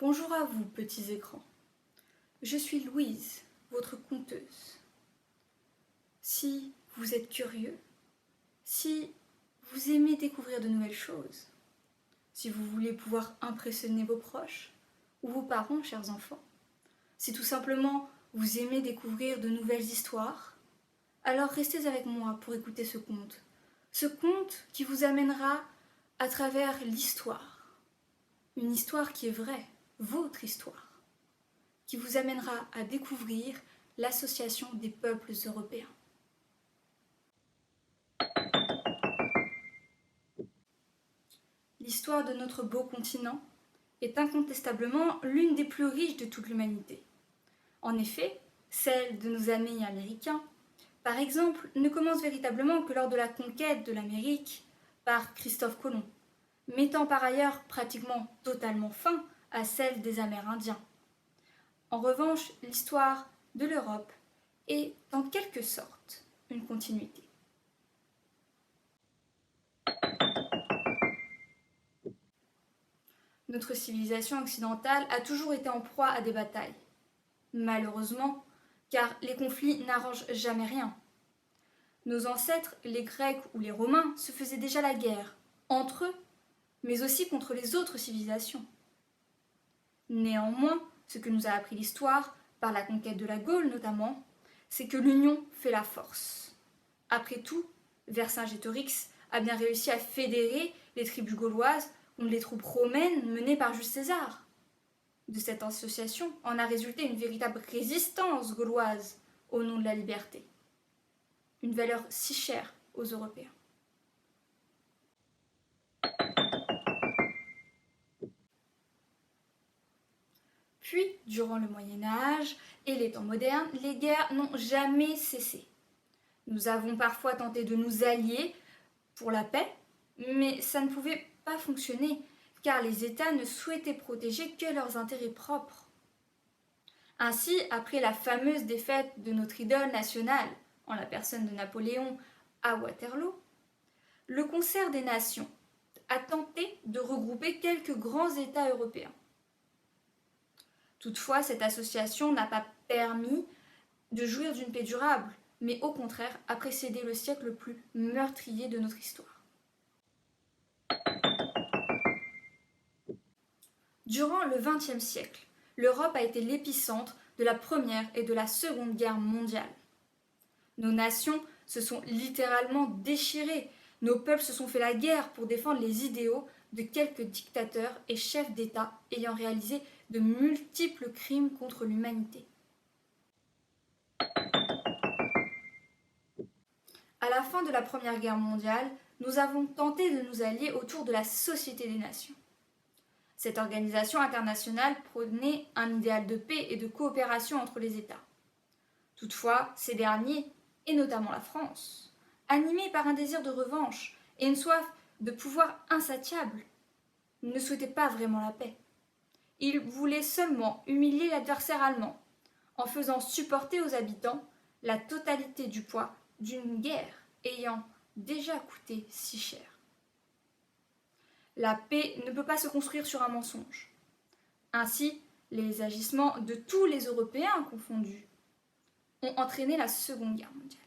Bonjour à vous, petits écrans. Je suis Louise, votre conteuse. Si vous êtes curieux, si vous aimez découvrir de nouvelles choses, si vous voulez pouvoir impressionner vos proches ou vos parents, chers enfants, si tout simplement vous aimez découvrir de nouvelles histoires, alors restez avec moi pour écouter ce conte. Ce conte qui vous amènera à travers l'histoire. Une histoire qui est vraie, votre histoire, qui vous amènera à découvrir l'Association des peuples européens. L'histoire de notre beau continent est incontestablement l'une des plus riches de toute l'humanité. En effet, celle de nos amis américains, par exemple, ne commence véritablement que lors de la conquête de l'Amérique par Christophe Colomb, mettant par ailleurs pratiquement totalement fin à celle des Amérindiens. En revanche, l'histoire de l'Europe est en quelque sorte une continuité. Notre civilisation occidentale a toujours été en proie à des batailles. Malheureusement, car les conflits n'arrangent jamais rien. Nos ancêtres, les Grecs ou les Romains, se faisaient déjà la guerre, entre eux, mais aussi contre les autres civilisations. Néanmoins, ce que nous a appris l'histoire, par la conquête de la Gaule notamment, c'est que l'union fait la force. Après tout, Vercingétorix a bien réussi à fédérer les tribus gauloises contre les troupes romaines menées par Jules César. De cette association en a résulté une véritable résistance gauloise au nom de la liberté. Une valeur si chère aux Européens. Puis, durant le Moyen-Âge et les temps modernes, les guerres n'ont jamais cessé. Nous avons parfois tenté de nous allier pour la paix, mais ça ne pouvait pas fonctionner, car les États ne souhaitaient protéger que leurs intérêts propres. Ainsi, après la fameuse défaite de notre idole nationale, en la personne de Napoléon à Waterloo, le Concert des Nations a tenté de regrouper quelques grands États européens. Toutefois, cette association n'a pas permis de jouir d'une paix durable, mais au contraire a précédé le siècle le plus meurtrier de notre histoire. Durant le XXe siècle, l'Europe a été l'épicentre de la Première et de la Seconde Guerre mondiale. Nos nations se sont littéralement déchirées, nos peuples se sont fait la guerre pour défendre les idéaux de quelques dictateurs et chefs d'État ayant réalisé de multiples crimes contre l'humanité. À la fin de la Première Guerre mondiale, nous avons tenté de nous allier autour de la Société des Nations. Cette organisation internationale prônait un idéal de paix et de coopération entre les États. Toutefois, ces derniers, et notamment la France, animés par un désir de revanche et une soif de pouvoir insatiable, ne souhaitaient pas vraiment la paix. Ils voulaient seulement humilier l'adversaire allemand, en faisant supporter aux habitants la totalité du poids d'une guerre ayant déjà coûté si cher. La paix ne peut pas se construire sur un mensonge. Ainsi, les agissements de tous les Européens confondus ont entraîné la Seconde Guerre mondiale.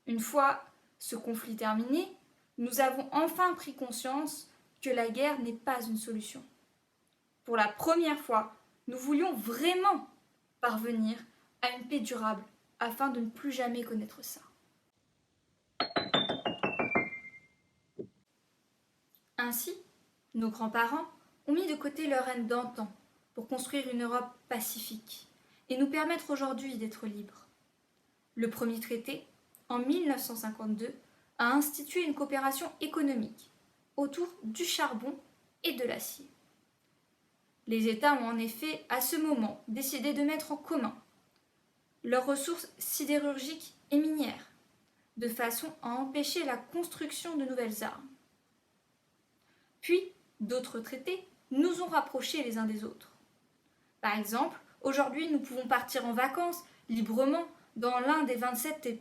Une fois ce conflit terminé, nous avons enfin pris conscience que la guerre n'est pas une solution. Pour la première fois, nous voulions vraiment parvenir à une paix durable afin de ne plus jamais connaître ça. Ainsi, nos grands-parents ont mis de côté leur haine d'antan pour construire une Europe pacifique et nous permettre aujourd'hui d'être libres. Le premier traité, en 1952, a institué une coopération économique autour du charbon et de l'acier. Les États ont en effet, à ce moment, décidé de mettre en commun leurs ressources sidérurgiques et minières, de façon à empêcher la construction de nouvelles armes. Puis, d'autres traités nous ont rapprochés les uns des autres. Par exemple, aujourd'hui, nous pouvons partir en vacances librement dans l'un des 27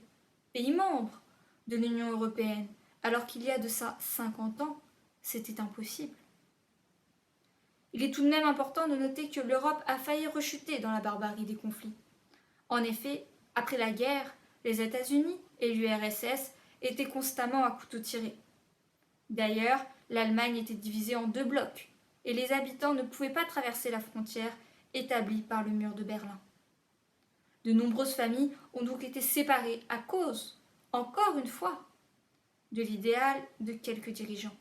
pays membres de l'Union européenne, alors qu'il y a de ça 50 ans, c'était impossible. il est tout de même important de noter que l'Europe a failli rechuter dans la barbarie des conflits. En effet, après la guerre, les États-Unis et l'URSS étaient constamment à couteau tiré. D'ailleurs, l'Allemagne était divisée en deux blocs, et les habitants ne pouvaient pas traverser la frontière établie par le mur de Berlin. De nombreuses familles ont donc été séparées à cause, encore une fois, de l'idéal de quelques dirigeants.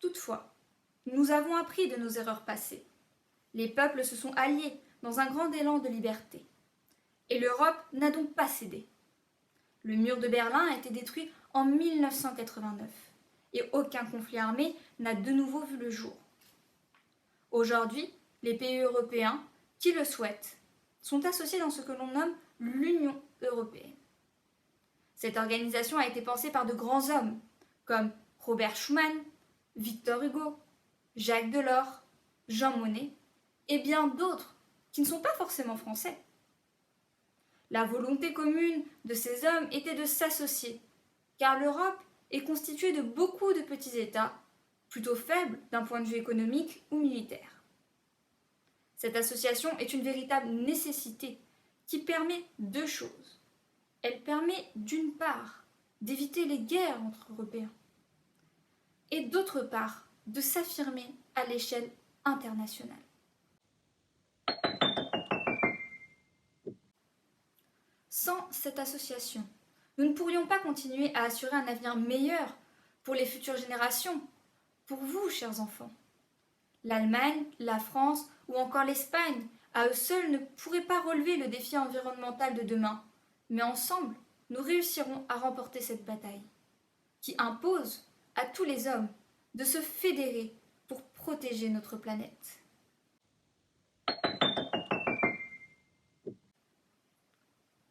Toutefois, nous avons appris de nos erreurs passées. Les peuples se sont alliés dans un grand élan de liberté. Et l'Europe n'a donc pas cédé. Le mur de Berlin a été détruit en 1989 et aucun conflit armé n'a de nouveau vu le jour. Aujourd'hui, les pays européens qui le souhaitent sont associés dans ce que l'on nomme l'Union européenne. Cette organisation a été pensée par de grands hommes comme Robert Schuman, Victor Hugo, Jacques Delors, Jean Monnet et bien d'autres qui ne sont pas forcément français. La volonté commune de ces hommes était de s'associer, car l'Europe est constituée de beaucoup de petits États, plutôt faibles d'un point de vue économique ou militaire. Cette association est une véritable nécessité qui permet deux choses. Elle permet d'une part d'éviter les guerres entre Européens et d'autre part de s'affirmer à l'échelle internationale. Sans cette association, nous ne pourrions pas continuer à assurer un avenir meilleur pour les futures générations, pour vous, chers enfants. L'Allemagne, la France ou encore l'Espagne, à eux seuls, ne pourraient pas relever le défi environnemental de demain, mais ensemble, nous réussirons à remporter cette bataille, qui impose à tous les hommes de se fédérer pour protéger notre planète.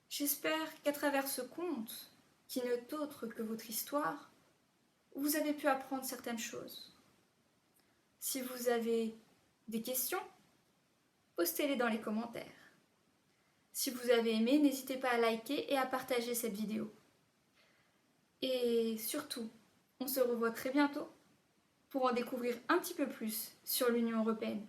J'espère qu'à travers ce conte, qui n'est autre que votre histoire, vous avez pu apprendre certaines choses. Si vous avez des questions, postez-les dans les commentaires. Si vous avez aimé, n'hésitez pas à liker et à partager cette vidéo. Et surtout, on se revoit très bientôt pour en découvrir un petit peu plus sur l'Union européenne.